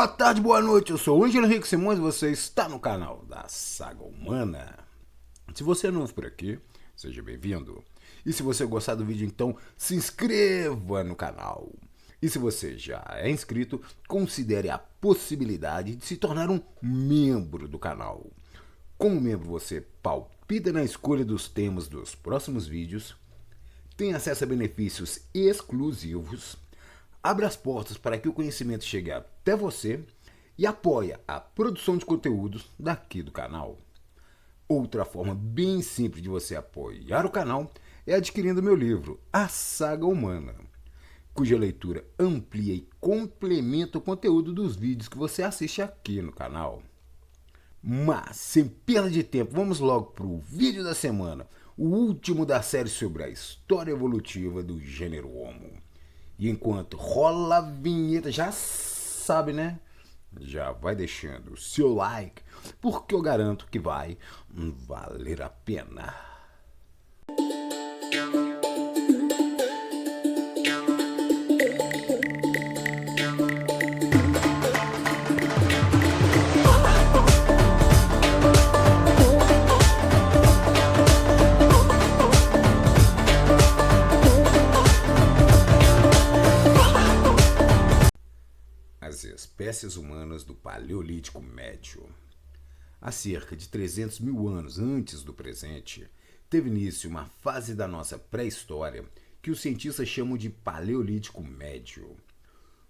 Boa tarde, boa noite, eu sou o Ângelo Henrique Simões e você está no canal da Saga Humana. Se você é novo por aqui, seja bem-vindo. E se você gostar do vídeo, então se inscreva no canal. E se você já é inscrito, considere a possibilidade de se tornar um membro do canal. Como membro, você palpita na escolha dos temas dos próximos vídeos, tem acesso a benefícios exclusivos, abre as portas para que o conhecimento chegue até você e apoia a produção de conteúdos daqui do canal. Outra forma bem simples de você apoiar o canal é adquirindo meu livro, A Saga Humana, cuja leitura amplia e complementa o conteúdo dos vídeos que você assiste aqui no canal. Mas, sem perda de tempo, vamos logo para o vídeo da semana, o último da série sobre a história evolutiva do gênero Homo. E enquanto rola a vinheta, já sabe, né? Já vai deixando o seu like, porque eu garanto que vai valer a pena. As espécies humanas do Paleolítico Médio. Há cerca de 300 mil anos antes do presente, teve início uma fase da nossa pré-história que os cientistas chamam de Paleolítico Médio.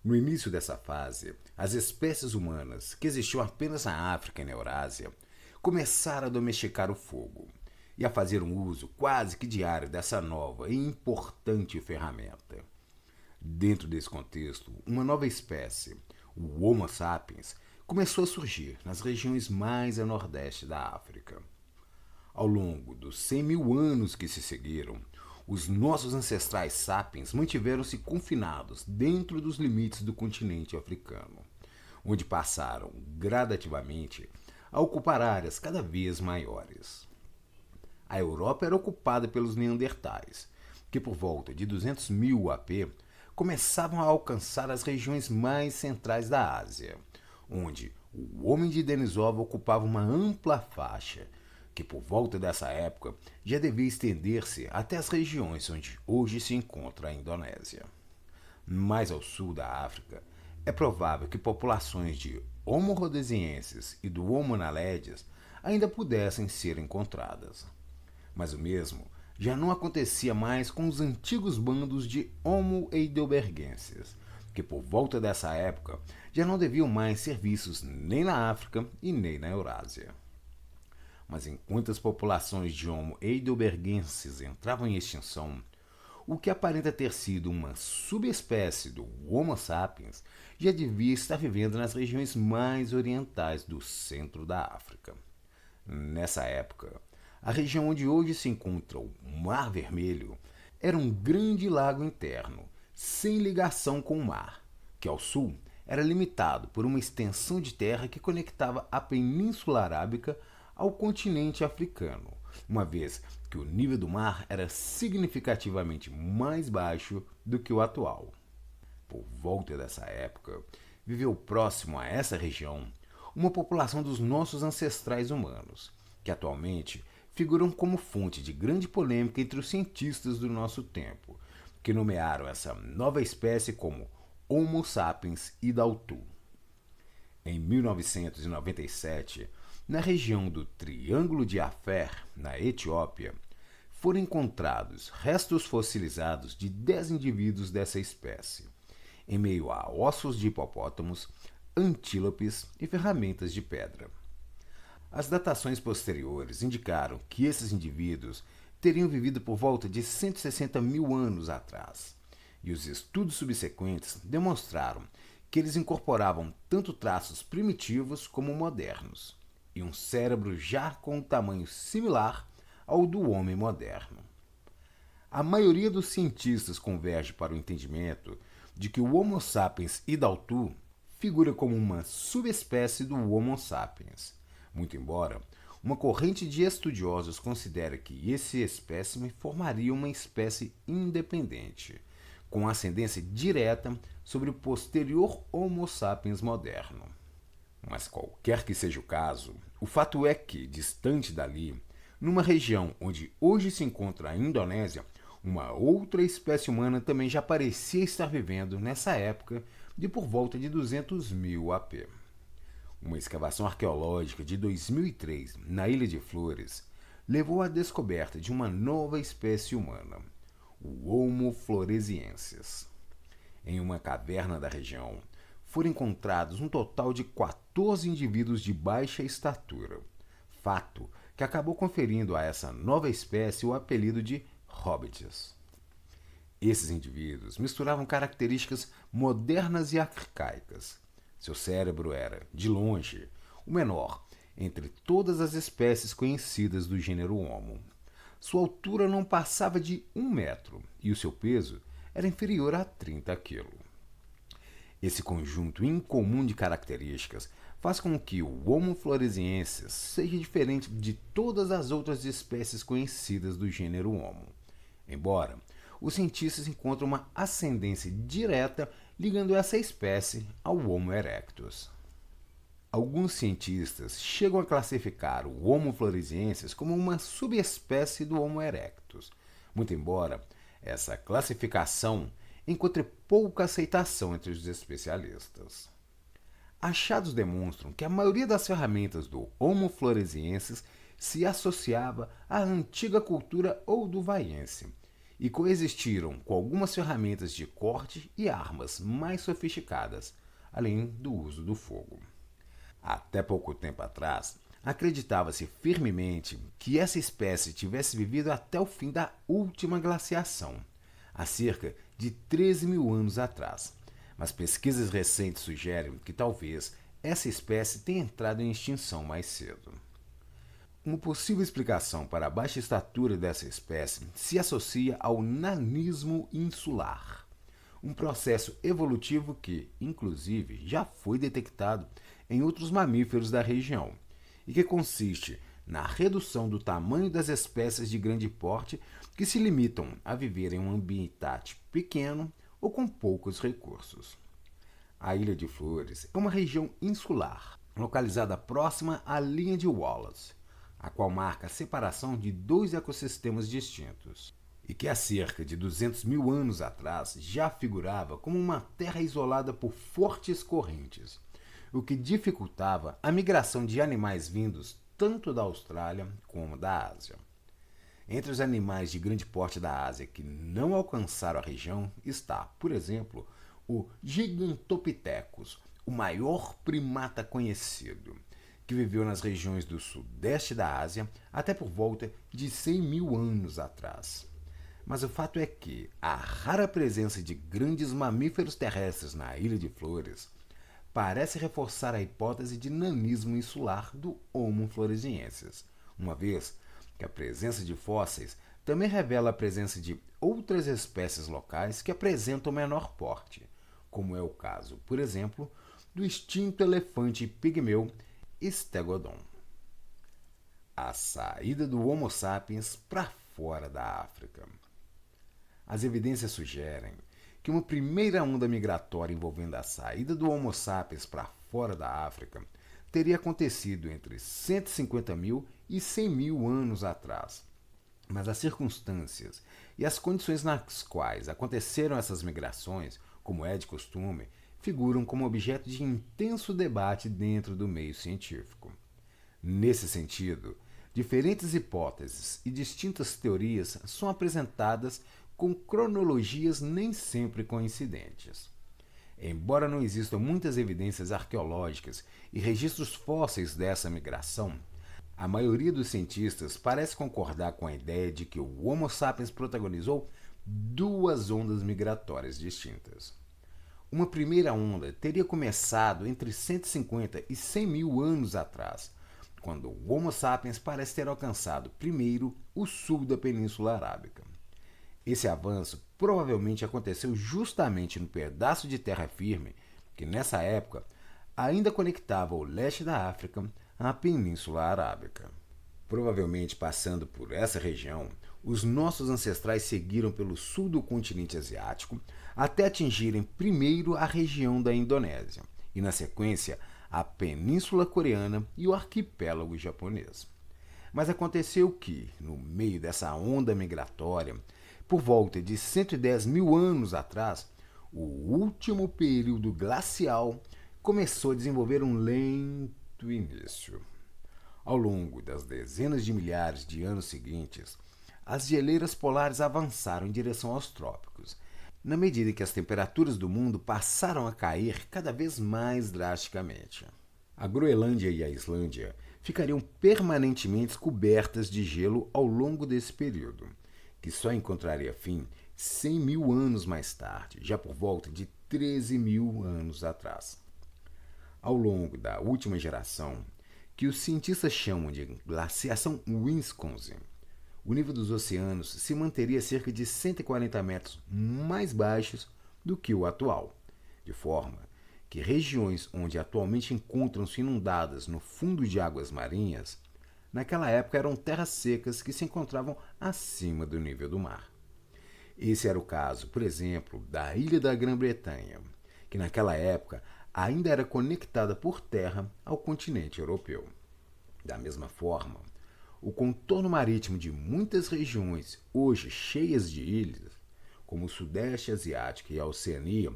No início dessa fase, as espécies humanas, que existiam apenas na África e na Eurásia, começaram a domesticar o fogo e a fazer um uso quase que diário dessa nova e importante ferramenta. Dentro desse contexto, uma nova espécie, o Homo sapiens, começou a surgir nas regiões mais a nordeste da África. Ao longo dos 100 mil anos que se seguiram, os nossos ancestrais sapiens mantiveram-se confinados dentro dos limites do continente africano, onde passaram gradativamente a ocupar áreas cada vez maiores. A Europa era ocupada pelos neandertais, que por volta de 200 mil AP começavam a alcançar as regiões mais centrais da Ásia, onde o homem de Denisova ocupava uma ampla faixa, que por volta dessa época já devia estender-se até as regiões onde hoje se encontra a Indonésia. Mais ao sul da África, é provável que populações de Homo rhodesiensis e do Homo naledius ainda pudessem ser encontradas. Mas o mesmo já não acontecia mais com os antigos bandos de Homo heidelbergensis, que por volta dessa época já não deviam mais ser vistos nem na África e nem na Eurásia. Mas enquanto as populações de Homo heidelbergensis entravam em extinção, o que aparenta ter sido uma subespécie do Homo sapiens já devia estar vivendo nas regiões mais orientais do centro da África. Nessa época, a região onde hoje se encontra o Mar Vermelho era um grande lago interno, sem ligação com o mar, que ao sul era limitado por uma extensão de terra que conectava a Península Arábica ao continente africano, uma vez que o nível do mar era significativamente mais baixo do que o atual. Por volta dessa época, viveu próximo a essa região uma população dos nossos ancestrais humanos, que atualmente figuram como fonte de grande polêmica entre os cientistas do nosso tempo, que nomearam essa nova espécie como Homo sapiens idautu. Em 1997, na região do Triângulo de Afer, na Etiópia, foram encontrados restos fossilizados de 10 indivíduos dessa espécie, em meio a ossos de hipopótamos, antílopes e ferramentas de pedra. As datações posteriores indicaram que esses indivíduos teriam vivido por volta de 160 mil anos atrás, e os estudos subsequentes demonstraram que eles incorporavam tanto traços primitivos como modernos, e um cérebro já com um tamanho similar ao do homem moderno. A maioria dos cientistas converge para o entendimento de que o Homo sapiens idautu figura como uma subespécie do Homo sapiens, muito embora uma corrente de estudiosos considere que esse espécime formaria uma espécie independente, com ascendência direta sobre o posterior Homo sapiens moderno. Mas qualquer que seja o caso, o fato é que, distante dali, numa região onde hoje se encontra a Indonésia, uma outra espécie humana também já parecia estar vivendo nessa época de por volta de 200.000 AP. Uma escavação arqueológica de 2003 na Ilha de Flores levou à descoberta de uma nova espécie humana, o Homo floresiensis. Em uma caverna da região, foram encontrados um total de 14 indivíduos de baixa estatura, fato que acabou conferindo a essa nova espécie o apelido de hobbits. Esses indivíduos misturavam características modernas e arcaicas. Seu cérebro era, de longe, o menor entre todas as espécies conhecidas do gênero Homo. Sua altura não passava de 1 metro e o seu peso era inferior a 30 kg. Esse conjunto incomum de características faz com que o Homo floresiensis seja diferente de todas as outras espécies conhecidas do gênero Homo, embora os cientistas encontrem uma ascendência direta ligando essa espécie ao Homo erectus. Alguns cientistas chegam a classificar o Homo floresiensis como uma subespécie do Homo erectus, muito embora essa classificação encontre pouca aceitação entre os especialistas. Achados demonstram que a maioria das ferramentas do Homo floresiensis se associava à antiga cultura olduvaiense e coexistiram com algumas ferramentas de corte e armas mais sofisticadas, além do uso do fogo. Até pouco tempo atrás, acreditava-se firmemente que essa espécie tivesse vivido até o fim da última glaciação, há cerca de 13.000 anos atrás, mas pesquisas recentes sugerem que talvez essa espécie tenha entrado em extinção mais cedo. Uma possível explicação para a baixa estatura dessa espécie se associa ao nanismo insular, um processo evolutivo que, inclusive, já foi detectado em outros mamíferos da região e que consiste na redução do tamanho das espécies de grande porte que se limitam a viver em um habitat pequeno ou com poucos recursos. A Ilha de Flores é uma região insular, localizada próxima à linha de Wallace, a qual marca a separação de dois ecossistemas distintos, e que há cerca de 200.000 anos atrás já figurava como uma terra isolada por fortes correntes, o que dificultava a migração de animais vindos tanto da Austrália como da Ásia. Entre os animais de grande porte da Ásia que não alcançaram a região está, por exemplo, o Gigantopithecus, o maior primata conhecido, que viveu nas regiões do sudeste da Ásia até por volta de 100.000 anos atrás. Mas o fato é que a rara presença de grandes mamíferos terrestres na Ilha de Flores parece reforçar a hipótese de nanismo insular do Homo floresiensis, uma vez que a presença de fósseis também revela a presença de outras espécies locais que apresentam menor porte, como é o caso, por exemplo, do extinto elefante pigmeu Stegodon. A saída do Homo sapiens para fora da África. As evidências sugerem que uma primeira onda migratória envolvendo a saída do Homo sapiens para fora da África teria acontecido entre 150.000 e 100.000 anos atrás. Mas as circunstâncias e as condições nas quais aconteceram essas migrações, como é de costume, figuram como objeto de intenso debate dentro do meio científico. Nesse sentido, diferentes hipóteses e distintas teorias são apresentadas com cronologias nem sempre coincidentes. Embora não existam muitas evidências arqueológicas e registros fósseis dessa migração, a maioria dos cientistas parece concordar com a ideia de que o Homo sapiens protagonizou duas ondas migratórias distintas. Uma primeira onda teria começado entre 150 e 100.000 anos atrás, quando o Homo sapiens parece ter alcançado primeiro o sul da Península Arábica. Esse avanço provavelmente aconteceu justamente no pedaço de terra firme que, nessa época, ainda conectava o leste da África à Península Arábica. Provavelmente passando por essa região, os nossos ancestrais seguiram pelo sul do continente asiático até atingirem primeiro a região da Indonésia e, na sequência, a Península Coreana e o arquipélago japonês. Mas aconteceu que, no meio dessa onda migratória, por volta de 110 mil anos atrás, o último período glacial começou a desenvolver um lento início. Ao longo das dezenas de milhares de anos seguintes, as geleiras polares avançaram em direção aos trópicos, na medida que as temperaturas do mundo passaram a cair cada vez mais drasticamente. A Groenlândia e a Islândia ficariam permanentemente cobertas de gelo ao longo desse período, que só encontraria fim 100 mil anos mais tarde, já por volta de 13 mil anos atrás. Ao longo da última geração, que os cientistas chamam de glaciação Wisconsin, o nível dos oceanos se manteria cerca de 140 metros mais baixos do que o atual, de forma que regiões onde atualmente encontram-se inundadas no fundo de águas marinhas, naquela época eram terras secas que se encontravam acima do nível do mar. Esse era o caso, por exemplo, da ilha da Grã-Bretanha, que naquela época ainda era conectada por terra ao continente europeu. Da mesma forma, o contorno marítimo de muitas regiões, hoje cheias de ilhas, como o Sudeste Asiático e a Oceania,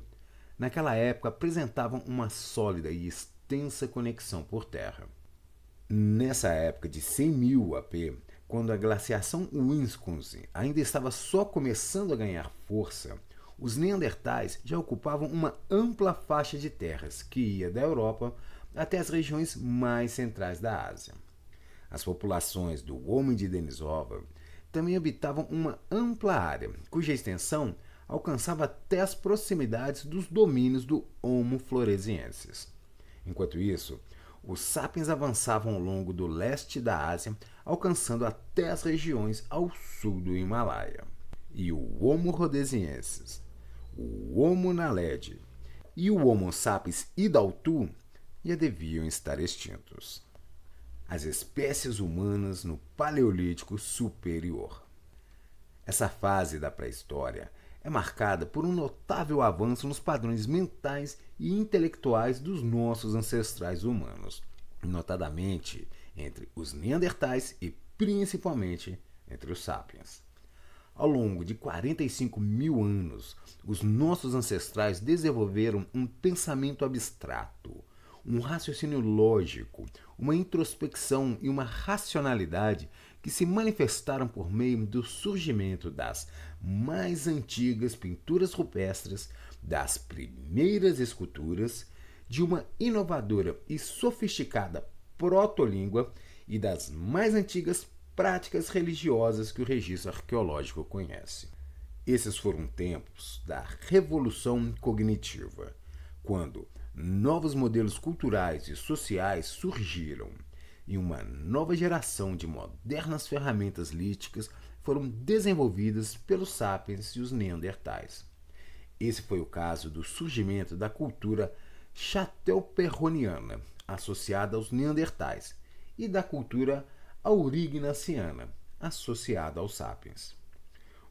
naquela época apresentavam uma sólida e extensa conexão por terra. Nessa época de 100 mil AP, quando a glaciação Wisconsin ainda estava só começando a ganhar força, os neandertais já ocupavam uma ampla faixa de terras que ia da Europa até as regiões mais centrais da Ásia. As populações do homem de Denisova também habitavam uma ampla área, cuja extensão alcançava até as proximidades dos domínios do Homo floresiensis. Enquanto isso, os sapiens avançavam ao longo do leste da Ásia, alcançando até as regiões ao sul do Himalaia. E o Homo rhodesiensis, o Homo naledi e o Homo sapiens idaltu já deviam estar extintos. As espécies humanas no Paleolítico Superior. Essa fase da pré-história é marcada por um notável avanço nos padrões mentais e intelectuais dos nossos ancestrais humanos, notadamente entre os neandertais e principalmente entre os sapiens. Ao longo de 45 mil anos, os nossos ancestrais desenvolveram um pensamento abstrato, um raciocínio lógico, uma introspecção e uma racionalidade que se manifestaram por meio do surgimento das mais antigas pinturas rupestres, das primeiras esculturas, de uma inovadora e sofisticada protolíngua e das mais antigas práticas religiosas que o registro arqueológico conhece. Esses foram tempos da revolução cognitiva, quando novos modelos culturais e sociais surgiram e uma nova geração de modernas ferramentas líticas foram desenvolvidas pelos sapiens e os neandertais. Esse foi o caso do surgimento da cultura chatelperroniana, associada aos neandertais, e da cultura aurignaciana, associada aos sapiens.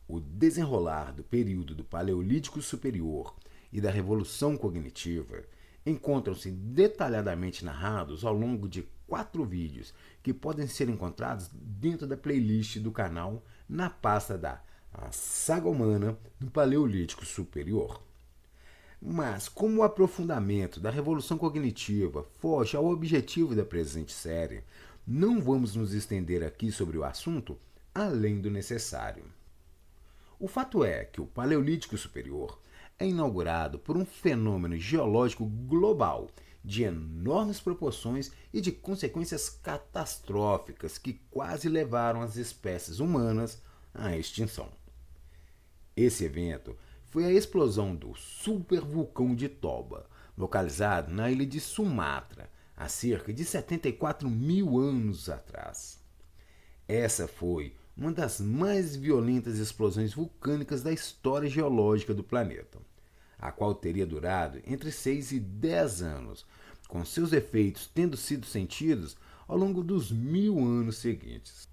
O desenrolar do período do Paleolítico Superior e da Revolução Cognitiva encontram-se detalhadamente narrados ao longo de 4 vídeos que podem ser encontrados dentro da playlist do canal na pasta da A Saga Humana no Paleolítico Superior. Mas, como o aprofundamento da Revolução Cognitiva foge ao objetivo da presente série, não vamos nos estender aqui sobre o assunto além do necessário. O fato é que o Paleolítico Superior é inaugurado por um fenômeno geológico global de enormes proporções e de consequências catastróficas que quase levaram as espécies humanas à extinção. Esse evento foi a explosão do supervulcão de Toba, localizado na ilha de Sumatra, há cerca de 74 mil anos atrás. Essa foi uma das mais violentas explosões vulcânicas da história geológica do planeta, a qual teria durado entre 6 e 10 anos, com seus efeitos tendo sido sentidos ao longo dos 1000 anos seguintes.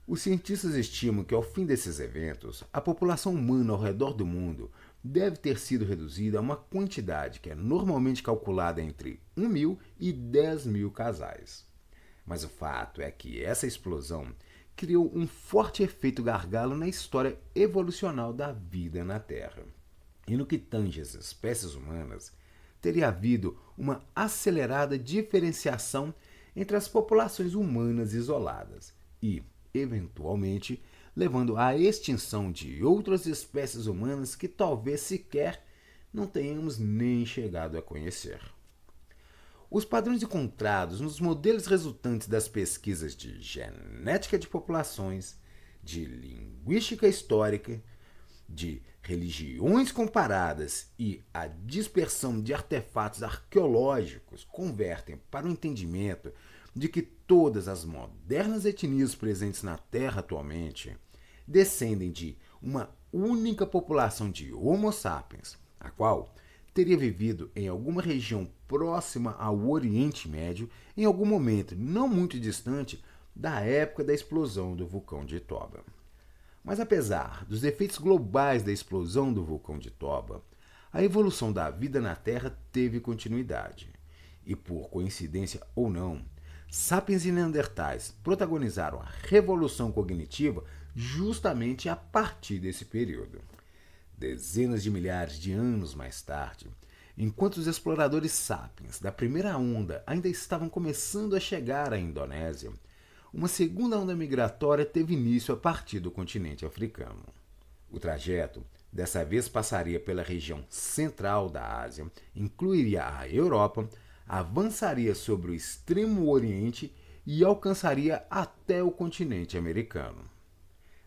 Os cientistas estimam que ao fim desses eventos, a população humana ao redor do mundo deve ter sido reduzida a uma quantidade que é normalmente calculada entre 1.000 e 10.000 casais. Mas o fato é que essa explosão criou um forte efeito gargalo na história evolucional da vida na Terra. E no que tange às espécies humanas, teria havido uma acelerada diferenciação entre as populações humanas isoladas e, eventualmente, levando à extinção de outras espécies humanas que talvez sequer não tenhamos nem chegado a conhecer. Os padrões encontrados nos modelos resultantes das pesquisas de genética de populações, de linguística histórica, de religiões comparadas e a dispersão de artefatos arqueológicos convertem para o entendimento de que todas as modernas etnias presentes na Terra atualmente descendem de uma única população de Homo sapiens, a qual teria vivido em alguma região próxima ao Oriente Médio em algum momento não muito distante da época da explosão do vulcão de Toba. Mas apesar dos efeitos globais da explosão do vulcão de Toba, a evolução da vida na Terra teve continuidade. E por coincidência ou não, sapiens e neandertais protagonizaram a revolução cognitiva justamente a partir desse período. Dezenas de milhares de anos mais tarde, enquanto os exploradores sapiens da primeira onda ainda estavam começando a chegar à Indonésia, uma segunda onda migratória teve início a partir do continente africano. O trajeto dessa vez passaria pela região central da Ásia, incluiria a Europa, avançaria sobre o extremo oriente e alcançaria até o continente americano.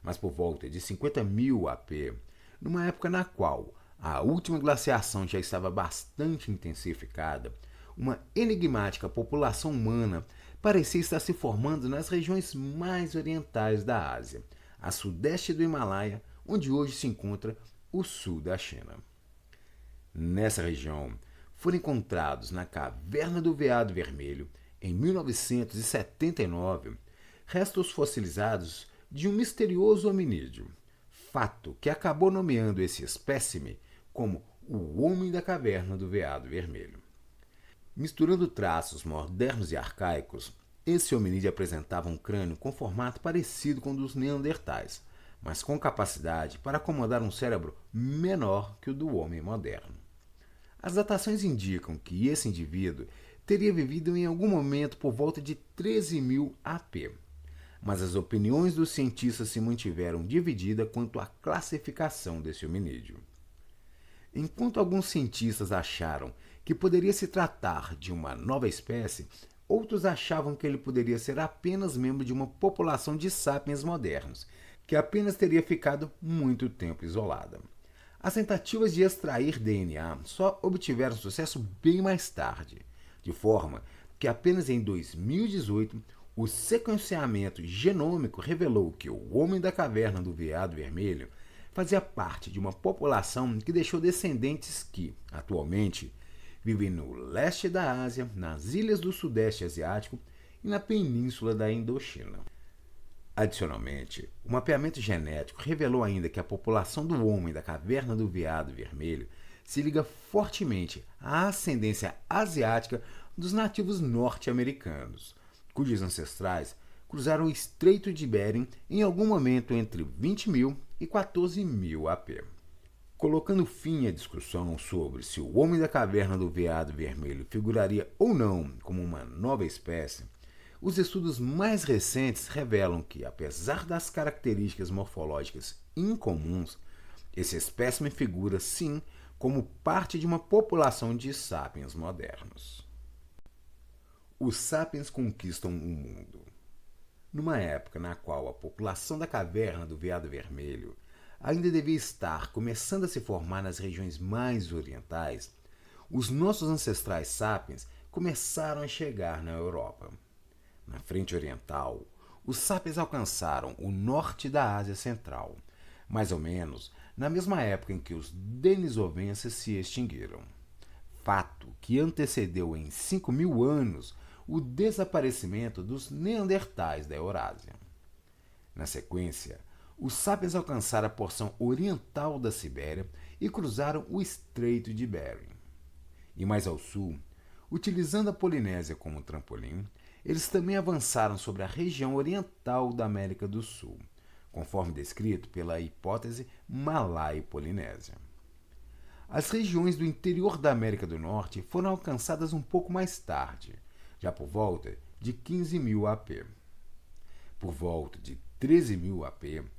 Mas por volta de 50.000 AP, numa época na qual a última glaciação já estava bastante intensificada, uma enigmática população humana parecia estar se formando nas regiões mais orientais da Ásia, a sudeste do Himalaia, onde hoje se encontra o sul da China. Nessa região, foram encontrados na Caverna do Veado Vermelho, em 1979, restos fossilizados de um misterioso hominídeo, fato que acabou nomeando esse espécime como o Homem da Caverna do Veado Vermelho. Misturando traços modernos e arcaicos, esse hominídeo apresentava um crânio com formato parecido com o dos neandertais, mas com capacidade para acomodar um cérebro menor que o do homem moderno. As datações indicam que esse indivíduo teria vivido em algum momento por volta de 13.000 AP, mas as opiniões dos cientistas se mantiveram divididas quanto à classificação desse hominídeo. Enquanto alguns cientistas acharam que poderia se tratar de uma nova espécie, outros achavam que ele poderia ser apenas membro de uma população de sapiens modernos, que apenas teria ficado muito tempo isolada. As tentativas de extrair DNA só obtiveram sucesso bem mais tarde, de forma que apenas em 2018 o sequenciamento genômico revelou que o Homem da Caverna do Veado Vermelho fazia parte de uma população que deixou descendentes que, atualmente, vivem no leste da Ásia, nas ilhas do Sudeste Asiático e na península da Indochina. Adicionalmente, o mapeamento genético revelou ainda que a população do Homem da Caverna do Veado Vermelho se liga fortemente à ascendência asiática dos nativos norte-americanos, cujos ancestrais cruzaram o Estreito de Bering em algum momento entre 20.000 e 14.000 AP. Colocando fim à discussão sobre se o Homem da Caverna do Veado Vermelho figuraria ou não como uma nova espécie, os estudos mais recentes revelam que, apesar das características morfológicas incomuns, esse espécime figura, sim, como parte de uma população de sapiens modernos. Os sapiens conquistam o mundo. Numa época na qual a população da Caverna do Veado Vermelho ainda devia estar começando a se formar nas regiões mais orientais, os nossos ancestrais sapiens começaram a chegar na Europa. Na frente oriental, os sapiens alcançaram o norte da Ásia Central, mais ou menos na mesma época em que os denisovenses se extinguiram. Fato que antecedeu em 5.000 anos o desaparecimento dos neandertais da Eurásia. Na sequência, os sapiens alcançaram a porção oriental da Sibéria e cruzaram o Estreito de Bering. E mais ao sul, utilizando a Polinésia como trampolim, eles também avançaram sobre a região oriental da América do Sul, conforme descrito pela hipótese Malay-Polinésia. As regiões do interior da América do Norte foram alcançadas um pouco mais tarde, já por volta de 15.000 AP. Por volta de 13.000 AP,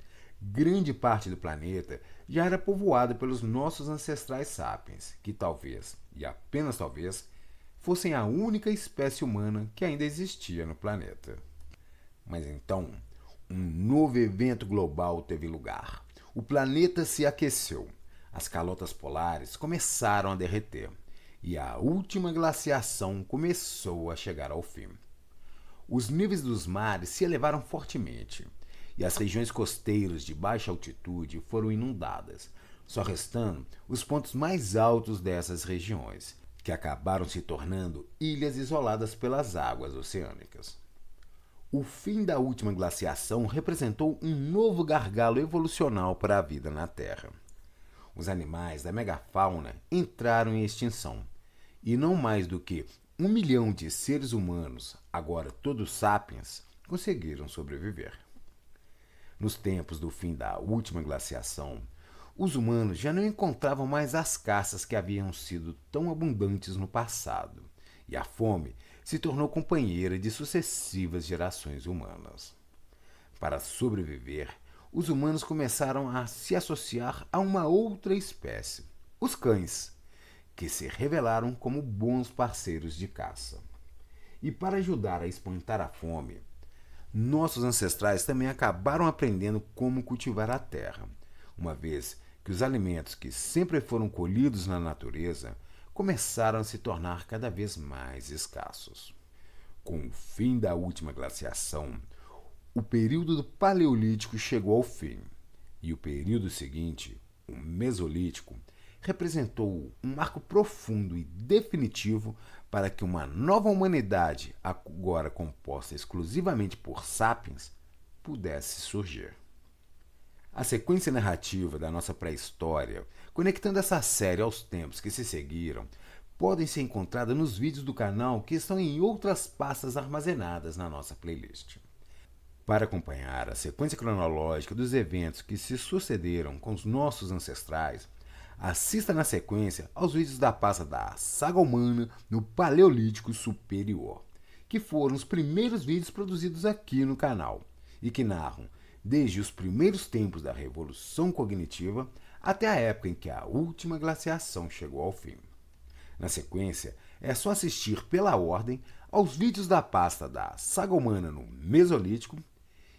grande parte do planeta já era povoada pelos nossos ancestrais sapiens, que talvez, e apenas talvez, fossem a única espécie humana que ainda existia no planeta. Mas então, um novo evento global teve lugar. O planeta se aqueceu, as calotas polares começaram a derreter e a última glaciação começou a chegar ao fim. Os níveis dos mares se elevaram fortemente e as regiões costeiras de baixa altitude foram inundadas, só restando os pontos mais altos dessas regiões, que acabaram se tornando ilhas isoladas pelas águas oceânicas. O fim da última glaciação representou um novo gargalo evolucional para a vida na Terra. Os animais da megafauna entraram em extinção, e não mais do que 1 milhão de seres humanos, agora todos sapiens, conseguiram sobreviver. Nos tempos do fim da última glaciação, os humanos já não encontravam mais as caças que haviam sido tão abundantes no passado, e a fome se tornou companheira de sucessivas gerações humanas. Para sobreviver, os humanos começaram a se associar a uma outra espécie, os cães, que se revelaram como bons parceiros de caça. E para ajudar a espantar a fome, nossos ancestrais também acabaram aprendendo como cultivar a terra, uma vez que os alimentos que sempre foram colhidos na natureza começaram a se tornar cada vez mais escassos. Com o fim da última glaciação, o período do Paleolítico chegou ao fim, e o período seguinte, o Mesolítico, representou um marco profundo e definitivo para que uma nova humanidade, agora composta exclusivamente por sapiens, pudesse surgir. A sequência narrativa da nossa pré-história, conectando essa série aos tempos que se seguiram, podem ser encontradas nos vídeos do canal que estão em outras pastas armazenadas na nossa playlist. Para acompanhar a sequência cronológica dos eventos que se sucederam com os nossos ancestrais, assista na sequência aos vídeos da pasta da saga humana no Paleolítico Superior, que foram os primeiros vídeos produzidos aqui no canal e que narram desde os primeiros tempos da Revolução Cognitiva até a época em que a última glaciação chegou ao fim. Na sequência, é só assistir pela ordem aos vídeos da pasta da saga humana no Mesolítico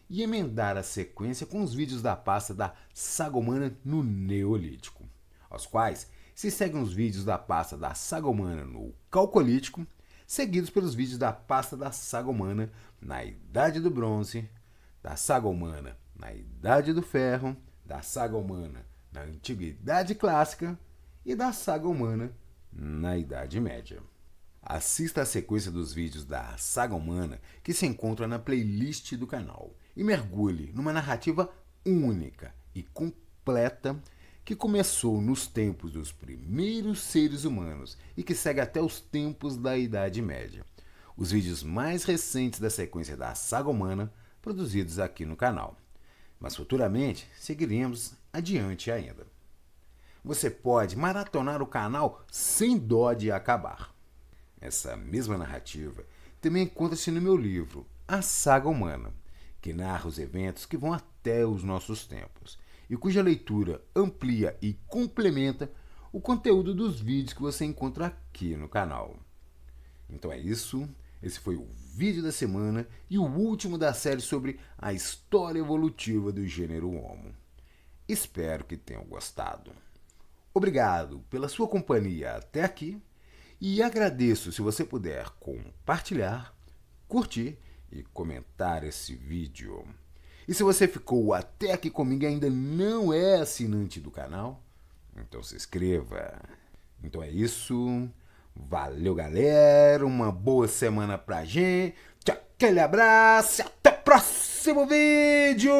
e emendar a sequência com os vídeos da pasta da saga humana no Neolítico, aos quais se seguem os vídeos da pasta da saga humana no Calcolítico, seguidos pelos vídeos da pasta da saga humana na Idade do Bronze, da saga humana na Idade do Ferro, da saga humana na Antiguidade Clássica e da saga humana na Idade Média. Assista a sequência dos vídeos da saga humana que se encontra na playlist do canal e mergulhe numa narrativa única e completa que começou nos tempos dos primeiros seres humanos e que segue até os tempos da Idade Média. Os vídeos mais recentes da sequência da saga humana produzidos aqui no canal. Mas futuramente seguiremos adiante ainda. Você pode maratonar o canal sem dó de acabar. Essa mesma narrativa também encontra-se no meu livro, A Saga Humana, que narra os eventos que vão até os nossos tempos e cuja leitura amplia e complementa o conteúdo dos vídeos que você encontra aqui no canal. Então é isso, esse foi o vídeo da semana e o último da série sobre a história evolutiva do gênero Homo. Espero que tenham gostado. Obrigado pela sua companhia até aqui e agradeço se você puder compartilhar, curtir e comentar esse vídeo. E se você ficou até aqui comigo e ainda não é assinante do canal, então se inscreva. Então é isso. Valeu, galera. Uma boa semana pra gente. Aquele abraço e até o próximo vídeo!